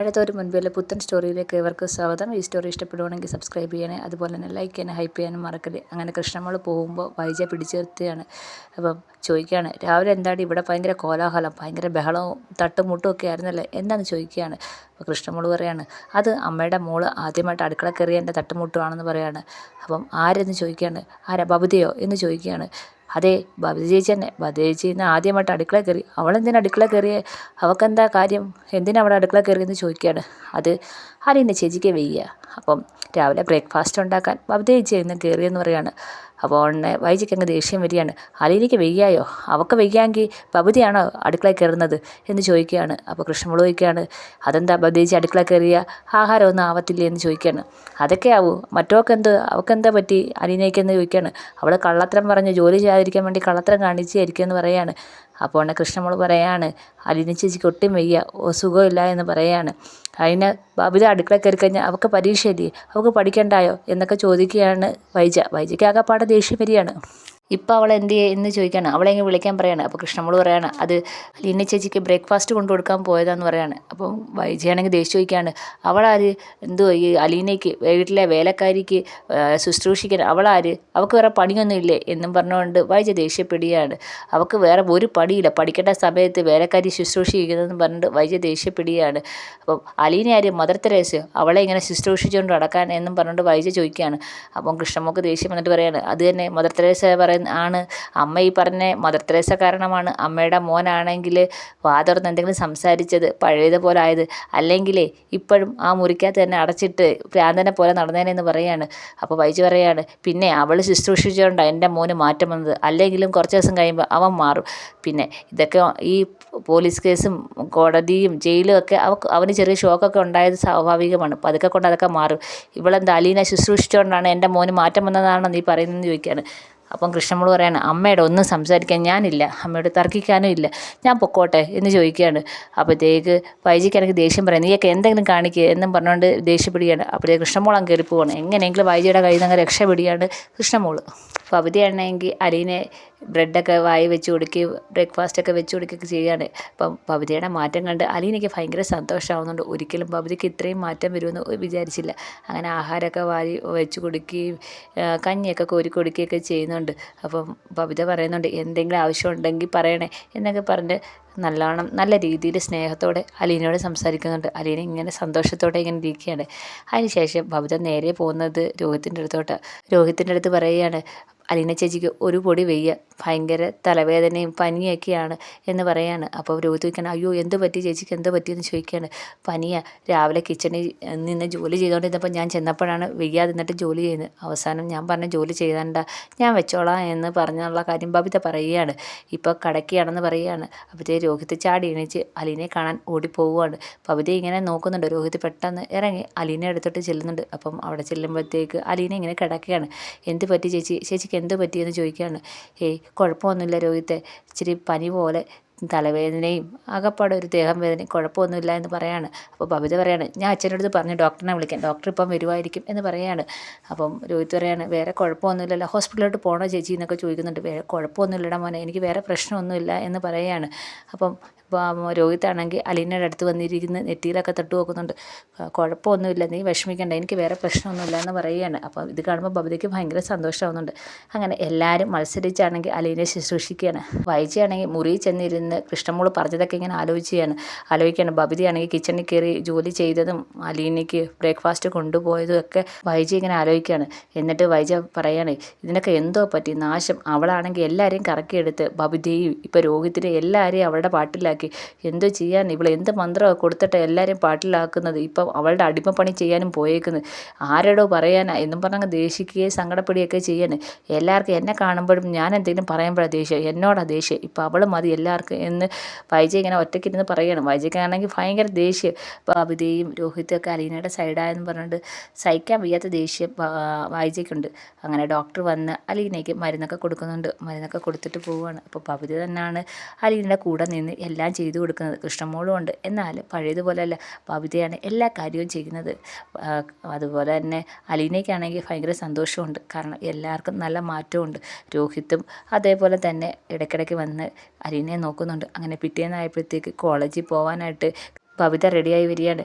അടുത്തൊരു മുൻപിലെ പുത്തൻ സ്റ്റോറിയിലേക്ക് ഇവർക്ക് സ്വാഗതം. ഈ സ്റ്റോറി ഇഷ്ടപ്പെടുവാണെങ്കിൽ സബ്സ്ക്രൈബ് ചെയ്യണേ, അതുപോലെ തന്നെ ലൈക്ക് ചെയ്യാനും ഹൈപ്പ് ചെയ്യാനും മറക്കല്ലേ. അങ്ങനെ കൃഷ്ണമോൾ പോകുമ്പോൾ വൈജ പിടിച്ചു നിർത്തുകയാണ്. അപ്പം ചോദിക്കുകയാണ്, രാവിലെ എന്താണ് ഇവിടെ ഭയങ്കര കോലാഹലം, ഭയങ്കര ബഹളവും തട്ടുമുട്ടും ഒക്കെ ആയിരുന്നല്ലേ, എന്താണെന്ന് ചോദിക്കുകയാണ്. അപ്പോൾ കൃഷ്ണമോൾ പറയാണ്, അത് അമ്മയുടെ മോള് ആദ്യമായിട്ട് അടുക്കള കയറി എൻ്റെ തട്ടുമുട്ടുവാണെന്ന് പറയാണ്. അപ്പം ആരെന്ന് ചോദിക്കുകയാണ്. ആരാ, ബബിതയോ എന്ന് ചോദിക്കുകയാണ്. അതെ, ബബിത ചേച്ചി തന്നെ. ബബിത ചേച്ചി ഇന്ന് ആദ്യമായിട്ട് അടുക്കള കയറി. അവളെന്തിനാ അടുക്കള കയറിയേ? അവൾക്കെന്താ കാര്യം? എന്തിനാ അവിടെ അടുക്കള കയറിയെന്ന് ചോദിക്കുകയാണ്. അത് അലീന ചേച്ചിക്ക് വയ്യ, അപ്പം രാവിലെ ബ്രേക്ക്ഫാസ്റ്റ് ഉണ്ടാക്കാൻ ബബിത ചേച്ചി ഇന്ന് കയറിയെന്ന് പറയാണ്. അപ്പോൾ ഉടനെ വൈജിക്ക് അങ്ങ് ദേഷ്യം വരികയാണ്. അലീനയ്ക്ക് വയ്യായോ? അവൾക്ക് വയ്യാമെങ്കിൽ ബബിതയാണോ അടുക്കള കയറുന്നത് എന്ന് ചോദിക്കുകയാണ്. അപ്പോൾ കൃഷ്ണമോൾ ചോദിക്കുകയാണ്, അതെന്താ ബബിത ചേച്ചി അടുക്കള കയറിയ ആഹാരമൊന്നും ആവത്തില്ലേ എന്ന് ചോദിക്കുകയാണ്. അതൊക്കെ ആവൂ, അവൾക്കെന്താ പറ്റി അലീനയ്ക്കെന്ന് ചോദിക്കുകയാണ്. അവൾ കള്ളത്തരം പറഞ്ഞ് ജോലി ചെയ്യാതിരിക്കാൻ വേണ്ടി കള്ളത്തരം കാണിച്ചായിരിക്കും എന്ന് പറയാണ്. അപ്പോൾ ഉടനെ കൃഷ്ണമോൾ പറയാണ്, അലീന ചേച്ചിക്ക് ഒട്ടും വയ്യ, സുഖമില്ല എന്ന് പറയാണ്. അതിന് ബബിത അടുക്കള കയറി കഴിഞ്ഞാൽ അവൾക്ക് പരീക്ഷയില്ലേ, അവൾക്ക് പഠിക്കണ്ടായോ എന്നൊക്കെ ചോദിക്കുകയാണ് വൈജയ്ക്ക് ആകെപ്പാടെ ദേഷ്യം വരികയാണ്. ഇപ്പം അവൾ എന്ത് എന്ന് ചോദിക്കുകയാണ്. അവളെ ഇങ്ങനെ വിളിക്കാൻ പറയാണ്. അപ്പോൾ കൃഷ്ണമോൾ പറയാണ്, അത് അലീന ചേച്ചിക്ക് ബ്രേക്ക്ഫാസ്റ്റ് കൊണ്ടു കൊടുക്കാൻ പോയതാന്ന് പറയാണ്. അപ്പം വൈജയാണെങ്കിൽ ദേഷ്യം ചോദിക്കുകയാണ്, അവളാര്, എന്തോ ഈ അലീനയ്ക്ക് വീട്ടിലെ വേലക്കാരിക്ക് ശുശ്രൂഷിക്കാൻ അവളാര്, അവൾക്ക് വേറെ പണിയൊന്നും ഇല്ലേ എന്നും പറഞ്ഞുകൊണ്ട് വൈജ ദേഷ്യപ്പെടുകയാണ്. അവൾക്ക് വേറെ ഒരു പണിയില്ല, പഠിക്കേണ്ട സമയത്ത് വേലക്കാരി ശുശ്രൂഷിക്കുന്നതെന്ന് പറഞ്ഞിട്ട് വൈജ ദേഷ്യപ്പെടുകയാണ്. അപ്പം അലീന ആര്, മദർ തെരേസയോ, അവളെ ഇങ്ങനെ ശുശ്രൂഷിച്ചുകൊണ്ട് നടക്കാൻ എന്നും പറഞ്ഞുകൊണ്ട് വൈജ ചോദിക്കുകയാണ്. അപ്പം കൃഷ്ണമോൾക്ക് ദേഷ്യം വന്നിട്ട് പറയാണ്, അത് തന്നെ മദർ തെരേസ ആണ് അമ്മ ഈ പറഞ്ഞ മദർ തെരേസ കാരണമാണ് അമ്മയുടെ മോനാണെങ്കിൽ വാതുറന്ന് എന്തെങ്കിലും സംസാരിച്ചത് പഴയതുപോലെ ആയത്, അല്ലെങ്കിലേ ഇപ്പോഴും ആ മുറിക്കകത്ത് തന്നെ അടച്ചിട്ട് ഭ്രാന്തനെ പോലെ നടന്നേനെന്ന് പറയാണ്. അപ്പോൾ വൈജു പറയാണ്, പിന്നെ അവൾ ശുശ്രൂഷിച്ചുകൊണ്ടാണ് എൻ്റെ മോന് മാറ്റം വന്നത്, അല്ലെങ്കിലും കുറച്ച് ദിവസം കഴിയുമ്പോൾ അവൻ മാറും. പിന്നെ ഇതൊക്കെ ഈ പോലീസ് കേസും കോടതിയും ജയിലും ഒക്കെ അവന് ചെറിയ ഷോക്കൊക്കെ ഉണ്ടായത് സ്വാഭാവികമാണ്. അപ്പോൾ അതൊക്കെ കൊണ്ട് അതൊക്കെ മാറും. ഇവളെന്താ അലീന ശുശ്രൂഷിച്ചുകൊണ്ടാണ് എൻ്റെ മോന് മാറ്റം വന്നതാണെന്ന് നീ പറയുന്നതെന്ന് ചോദിക്കുകയാണ്. അപ്പം കൃഷ്ണമോൾ പറയാണ്, അമ്മയുടെ ഒന്നും സംസാരിക്കാൻ ഞാനില്ല, അമ്മയോട് തർക്കിക്കാനും ഇല്ല, ഞാൻ പൊക്കോട്ടെ എന്ന് ചോദിക്കുകയാണ്. അപ്പോഴത്തേക്ക് വൈജിക്കാണെങ്കിൽ ദേഷ്യം പറയാം, നീയൊക്കെ എന്തെങ്കിലും കാണിക്കുക എന്നും പറഞ്ഞുകൊണ്ട് ദേഷ്യപ്പെടുകയാണ്. അപ്പോഴത്തേക്ക് കൃഷ്ണമോൾ അങ്ങ് കയറി പോവാണ്. എങ്ങനെയെങ്കിലും വൈജിയുടെ കയ്യിൽ നിന്ന് അങ്ങ് രക്ഷപ്പെടുകയാണ് കൃഷ്ണമോൾ. കവിതയാണെങ്കിൽ അലീനെ ബ്രെഡൊക്കെ വായി വെച്ച് കൊടുക്കുകയും ബ്രേക്ക്ഫാസ്റ്റൊക്കെ വെച്ച് കൊടുക്കുകയൊക്കെ ചെയ്യുകയാണ്. അപ്പം ബബിതയുടെ മാറ്റം കണ്ട് അലീനയ്ക്ക് ഭയങ്കര സന്തോഷമാവുന്നുണ്ട്. ഒരിക്കലും ബബിതയ്ക്ക് ഇത്രയും മാറ്റം വരുമെന്ന് വിചാരിച്ചില്ല. അങ്ങനെ ആഹാരമൊക്കെ വാരി വെച്ച് കൊടുക്കുകയും കഞ്ഞിയൊക്കെ കോരി കൊടുക്കുകയൊക്കെ ചെയ്യുന്നുണ്ട്. അപ്പം ബബിത പറയുന്നുണ്ട്, എന്തെങ്കിലും ആവശ്യമുണ്ടെങ്കിൽ പറയണേ എന്നൊക്കെ പറഞ്ഞ് നല്ലോണം നല്ല രീതിയിൽ സ്നേഹത്തോടെ അലീനയോട് സംസാരിക്കുന്നുണ്ട്. അലീന ഇങ്ങനെ സന്തോഷത്തോടെ ഇങ്ങനെ ഇരിക്കുകയാണ്. അതിനുശേഷം ബബിത നേരെ പോകുന്നത് രോഹിത്തിൻ്റെ അടുത്ത് പറയുകയാണ്, അലീന ചേച്ചിക്ക് ഒരു പൊടി വയ്യ, ഭയങ്കര തലവേദനയും പനിയൊക്കെയാണ് എന്ന് പറയാണ്. അപ്പോൾ രോഹിത് ചോദിക്കണം, അയ്യോ എന്ത് പറ്റി ചേച്ചിക്ക്, എന്ത് പറ്റിയെന്ന് ചോദിക്കുകയാണ്. പനിയാ, രാവിലെ കിച്ചണിൽ നിന്ന് ജോലി ചെയ്തുകൊണ്ടിരുന്നപ്പോൾ ഞാൻ ചെന്നപ്പോഴാണ് വയ്യാതെ നിന്നിട്ട് ജോലി ചെയ്യുന്നത്. അവസാനം ഞാൻ പറഞ്ഞ ജോലി ചെയ്തണ്ട, ഞാൻ വെച്ചോളാം എന്ന് പറഞ്ഞുള്ള കാര്യം ബബിത പറയുകയാണ്. ഇപ്പോൾ കടക്കുകയാണെന്ന് പറയുകയാണ്. അപ്പോഴത്തേക്ക് രോഹിത് ചാടി എണീച്ച് അലീനയെ കാണാൻ ഓടിപ്പോവുകയാണ്. ബബിത ഇങ്ങനെ നോക്കുന്നുണ്ട്. രോഹിത് പെട്ടെന്ന് ഇറങ്ങി അലീനെ എടുത്തിട്ട് ചെല്ലുന്നുണ്ട്. അപ്പം അവിടെ ചെല്ലുമ്പോഴത്തേക്ക് അലീന ഇങ്ങനെ കിടക്കുകയാണ്. എന്ത് പറ്റി ചേച്ചിക്ക് എന്ത് പറ്റിയെന്ന് ചോദിക്കുകയാണ്. കുഴപ്പമൊന്നുമില്ല രോഹിത്തെ, ഇച്ചിരി പനി പോലെ തലവേദനയും ആകപ്പാടെ ഒരു ദേഹം വേദനയും, കുഴപ്പമൊന്നുമില്ല എന്ന് പറയാണ്. അപ്പോൾ ബബിത പറയാണ്, ഞാൻ അച്ഛൻ്റെ അടുത്ത് പറഞ്ഞു ഡോക്ടറിനെ വിളിക്കാൻ, ഡോക്ടർ ഇപ്പം വരുമായിരിക്കും എന്ന് പറയാണ്. അപ്പം രോഹിത് പറയാണ്, വേറെ കുഴപ്പമൊന്നുമില്ലല്ലോ, ഹോസ്പിറ്റലിലോട്ട് പോകണോ ചേച്ചി എന്നൊക്കെ ചോദിക്കുന്നുണ്ട്. വേറെ കുഴപ്പമൊന്നുമില്ലടാ മോനെ, എനിക്ക് വേറെ പ്രശ്നമൊന്നുമില്ല എന്ന് പറയാണ്. അപ്പം രോഹിത്താണെങ്കിൽ അലീനയുടെ അടുത്ത് വന്നിരിക്കുന്ന നെറ്റിയിലൊക്കെ തൊട്ട് നോക്കുന്നുണ്ട്. കുഴപ്പമൊന്നുമില്ല, നീ വിഷമിക്കണ്ട, എനിക്ക് വേറെ പ്രശ്നമൊന്നുമില്ല എന്ന് പറയുകയാണ്. അപ്പോൾ ഇത് കാണുമ്പോൾ ബബിതയ്ക്ക് ഭയങ്കര സന്തോഷമാവുന്നുണ്ട്. അങ്ങനെ എല്ലാവരും മത്സരിച്ചാണെങ്കിൽ അലീനയെ ശുശ്രൂഷിക്കുകയാണ്. വൈജയാണെങ്കിൽ മുറിയിൽ ചെന്നിരുന്ന് കൃഷ്ണമോൾ പറഞ്ഞതൊക്കെ ഇങ്ങനെ ആലോചിക്കുകയാണ്. ബബിതയാണെങ്കിൽ കിച്ചണിൽ കയറി ജോലി ചെയ്തതും അലീനയ്ക്ക് ബ്രേക്ക്ഫാസ്റ്റ് കൊണ്ടുപോയതും ഒക്കെ വൈജ ഇങ്ങനെ ആലോചിക്കുകയാണ്. എന്നിട്ട് വൈജ പറയാണ്, ഇതിനൊക്കെ എന്തോ പറ്റി നാശം, അവളാണെങ്കിൽ എല്ലാവരെയും കറക്കിയെടുത്ത് ബബിതയും ഇപ്പോൾ രോഹിത്തിനെ എല്ലാവരെയും അവളുടെ പാട്ടിലാക്കി. എന്തോ ചെയ്യാൻ, ഇവൾ എന്ത് മന്ത്രമൊക്കെ കൊടുത്തിട്ട് എല്ലാവരെയും പാട്ടിലാക്കുന്നത്, ഇപ്പം അവളുടെ അടിമപ്പണി ചെയ്യാനും പോയേക്കുന്നത്, ആരോടോ പറയാനാ എന്നും പറഞ്ഞങ്ങ് ദേഷിക്കുകയും സങ്കടപ്പെടുകയൊക്കെ ചെയ്യാൻ. എല്ലാവർക്കും എന്നെ കാണുമ്പോഴും ഞാൻ എന്തെങ്കിലും പറയുമ്പോഴാണ് ദേഷ്യം, എന്നോടാ ദേഷ്യം, ഇപ്പം അവൾ മതി എല്ലാവർക്കും എന്ന് വൈജ ഇങ്ങനെ ഒറ്റയ്ക്കിരുന്ന് പറയുകയാണ്. വൈജയ്ക്കാണെങ്കിൽ ഭയങ്കര ദേഷ്യം. ബബിതയും രോഹിത്തും ഒക്കെ അലീനയുടെ സൈഡായെന്ന് പറഞ്ഞുകൊണ്ട് സഹിക്കാൻ വയ്യാത്ത ദേഷ്യം വൈജയ്ക്കുണ്ട്. അങ്ങനെ ഡോക്ടർ വന്ന് അലീനയ്ക്ക് മരുന്നൊക്കെ കൊടുക്കുന്നുണ്ട്. മരുന്നൊക്കെ കൊടുത്തിട്ട് പോവുകയാണ്. അപ്പോൾ ബബിത തന്നെയാണ് അലീനയുടെ കൂടെ നിന്ന് എല്ലാം ചെയ്തു കൊടുക്കുന്നത്. കൃഷ്ണമോളും ഉണ്ട്, എന്നാലും പഴയതുപോലെയല്ല, ബബിതയാണ് എല്ലാ കാര്യവും ചെയ്യുന്നത്. അതുപോലെ തന്നെ അലീനയ്ക്കാണെങ്കിൽ ഭയങ്കര സന്തോഷമുണ്ട്. കാരണം എല്ലാവർക്കും നല്ല മാറ്റമുണ്ട്. രോഹിത്തും അതേപോലെ തന്നെ ഇടയ്ക്കിടയ്ക്ക് വന്ന് അലീനയെ നോക്കുന്നുണ്ട്. അങ്ങനെ പിറ്റേന്നായപ്പോഴത്തേക്ക് കോളേജിൽ പോകാനായിട്ട് ബബിത റെഡിയായി വരികയാണ്.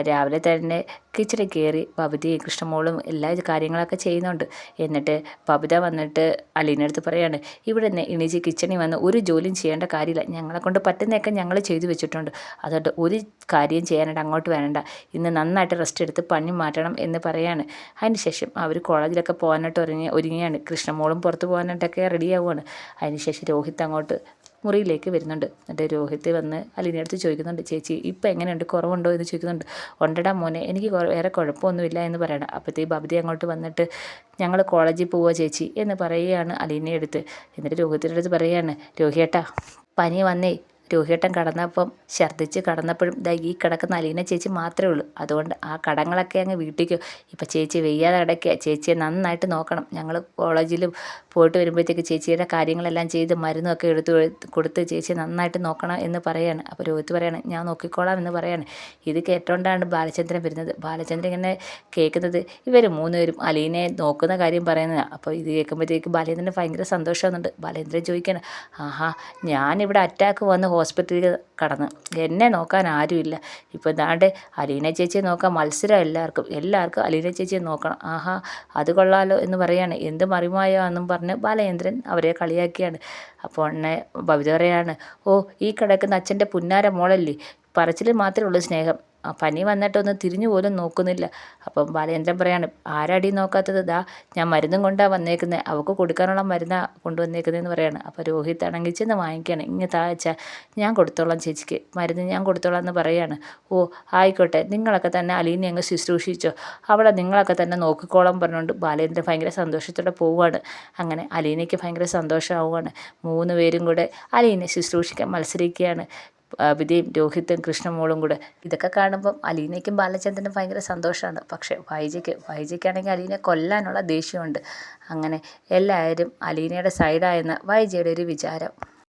രാവിലെ തന്നെ കിച്ചണിൽ കയറി ബബിതയും കൃഷ്ണമോളും എല്ലാ കാര്യങ്ങളൊക്കെ ചെയ്യുന്നുണ്ട്. എന്നിട്ട് ബബിത വന്നിട്ട് അലീനയുടെ അടുത്ത് പറയാണ്, ഇവിടെ നിന്ന് എണീച്ച് കിച്ചണിൽ വന്ന് ഒരു ജോലിയും ചെയ്യേണ്ട കാര്യമില്ല, ഞങ്ങളെ കൊണ്ട് പറ്റുന്നതൊക്കെ ഞങ്ങൾ ചെയ്തു വെച്ചിട്ടുണ്ട്, അതുകൊണ്ട് ഒരു കാര്യം ചെയ്യാനായിട്ട് അങ്ങോട്ട് വരണ്ട, ഇന്ന് നന്നായിട്ട് റെസ്റ്റ് എടുത്ത് പണി മാറ്റണം എന്ന് പറയാണ്. അതിനുശേഷം അവർ കോളേജിലൊക്കെ പോകാനായിട്ട് ഒരുങ്ങിയാണ്. കൃഷ്ണമോളും പുറത്ത് പോകാനായിട്ടൊക്കെ റെഡിയാവുകയാണ്. അതിനുശേഷം രോഹിത് അങ്ങോട്ട് മുറിയിലേക്ക് വരുന്നുണ്ട്. എന്നിട്ട് രോഹിത് വന്ന് അലീനയുടെ അടുത്ത് ചോദിക്കുന്നുണ്ട്, ചേച്ചി ഇപ്പം എങ്ങനെയുണ്ട്, കുറവുണ്ടോ എന്ന് ചോദിക്കുന്നുണ്ട്. ഉണ്ടടാ മോനെ, എനിക്ക് വേറെ കുഴപ്പമൊന്നുമില്ല എന്ന് പറയണം. അപ്പോഴത്തേക്ക് ബബിത അങ്ങോട്ട് വന്നിട്ട് ഞങ്ങൾ കോളേജിൽ പോവുക ചേച്ചി എന്ന് പറയുകയാണ് അലീനയുടെ അടുത്ത്. എന്നിട്ട് രോഹിത്തിൻ്റെ അടുത്ത് പറയുകയാണ്, രോഹിയേട്ടാ പനി വന്നേ, രോഹിയേട്ടൻ കടന്നപ്പം ഛർദ്ദിച്ച് കടന്നപ്പോഴും ഈ കിടക്കുന്ന അലീന ചേച്ചി മാത്രമേ ഉള്ളൂ, അതുകൊണ്ട് ആ കടങ്ങളൊക്കെ അങ്ങ് വീട്ടിക്കോ. ഇപ്പം ചേച്ചി വെയ്യാതെ കിടക്കുക, ചേച്ചിയെ നന്നായിട്ട് നോക്കണം, ഞങ്ങൾ കോളേജിൽ പോയിട്ട് വരുമ്പോഴത്തേക്ക് ചേച്ചിയുടെ കാര്യങ്ങളെല്ലാം ചെയ്ത് മരുന്നൊക്കെ എടുത്ത് കൊടുത്ത് ചേച്ചിയെ നന്നായിട്ട് നോക്കണം എന്ന് പറയാണ്. അപ്പോൾ രോഹിത് പറയാണ്, ഞാൻ നോക്കിക്കോളാം എന്ന് പറയാണ്. ഇത് കേട്ടോണ്ടാണ് ബാലചന്ദ്രൻ വരുന്നത്. ബാലചന്ദ്രൻ ഇങ്ങനെ കേൾക്കുന്നത് ഇവർ മൂന്നുപേരും അലീനയെ നോക്കുന്ന കാര്യം പറയുന്നതാണ്. അപ്പോൾ ഇത് കേൾക്കുമ്പോഴത്തേക്ക് ബാലേന്ദ്രന് ഭയങ്കര സന്തോഷമാകുന്നുണ്ട്. ബാലേന്ദ്രൻ ചോദിക്കുകയാണ്, ആഹാ ഞാനിവിടെ അറ്റാക്ക് വന്ന് ഹോസ്പിറ്റലിൽ കടന്ന് എന്നെ നോക്കാൻ ആരുമില്ല, ഇപ്പോൾ ദാണ്ട് അലീന ചേച്ചിയെ നോക്കാൻ മത്സരം എല്ലാവർക്കും അലീന ചേച്ചിയെ നോക്കണം, ആഹാ അത് കൊള്ളാലോ എന്ന് പറയാണ്. എന്ത് മറിമായോ എന്നും പറഞ്ഞ് ബാലചന്ദ്രൻ അവരെ കളിയാക്കിയാണ്. അപ്പോൾ ഉടനെ ബബിത പറയാണ്, ഓ ഈ കിടക്കുന്ന അച്ഛൻ്റെ പുന്നാര മോളല്ലേ, പറച്ചിൽ മാത്രമേ ഉള്ളൂ സ്നേഹം, പനി വന്നിട്ടൊന്ന് തിരിഞ്ഞു പോലും നോക്കുന്നില്ല. അപ്പം ബാലചന്ദ്രൻ പറയാണ്, ആരാടി നോക്കാത്തത്, ദാ ഞാൻ മരുന്നും കൊണ്ടാണ് വന്നേക്കുന്നത്, അവൾക്ക് കൊടുക്കാനുള്ള മരുന്നാണ് കൊണ്ടുവന്നേക്കുന്നതെന്ന് പറയാണ്. അപ്പോൾ രോഹിത് ആണെങ്കിൽ ചെന്ന് വാങ്ങിക്കുകയാണ്. ഇങ്ങനെ താച്ചാ ഞാൻ കൊടുത്തോളാം ചേച്ചിക്ക് മരുന്ന്, ഞാൻ കൊടുത്തോളാം എന്ന് പറയാണ്. ഓ ആയിക്കോട്ടെ, നിങ്ങളൊക്കെ തന്നെ അലീനെ അങ്ങ് ശുശ്രൂഷിച്ചോ, അവളെ നിങ്ങളൊക്കെ തന്നെ നോക്കിക്കോളാം പറഞ്ഞുകൊണ്ട് ബാലേന്ദ്രൻ ഭയങ്കര സന്തോഷത്തോടെ പോവുകയാണ്. അങ്ങനെ അലീനയ്ക്ക് ഭയങ്കര സന്തോഷമാവുകയാണ്. മൂന്ന് പേരും കൂടെ അലീനെ ശുശ്രൂഷിക്കാൻ മത്സരിക്കുകയാണ്. ബബിതയും രോഹിത്തും കൃഷ്ണമോളും കൂടെ. ഇതൊക്കെ കാണുമ്പം അലീനയ്ക്കും ബാലചന്ദ്രനും ഭയങ്കര സന്തോഷമാണ്. പക്ഷേ വൈജയ്ക്കാണെങ്കിൽ അലീനെ കൊല്ലാനുള്ള ദേഷ്യമുണ്ട്. അങ്ങനെ എല്ലാവരും അലീനയുടെ സൈഡായെന്ന വൈജയുടെ ഒരു വിചാരം.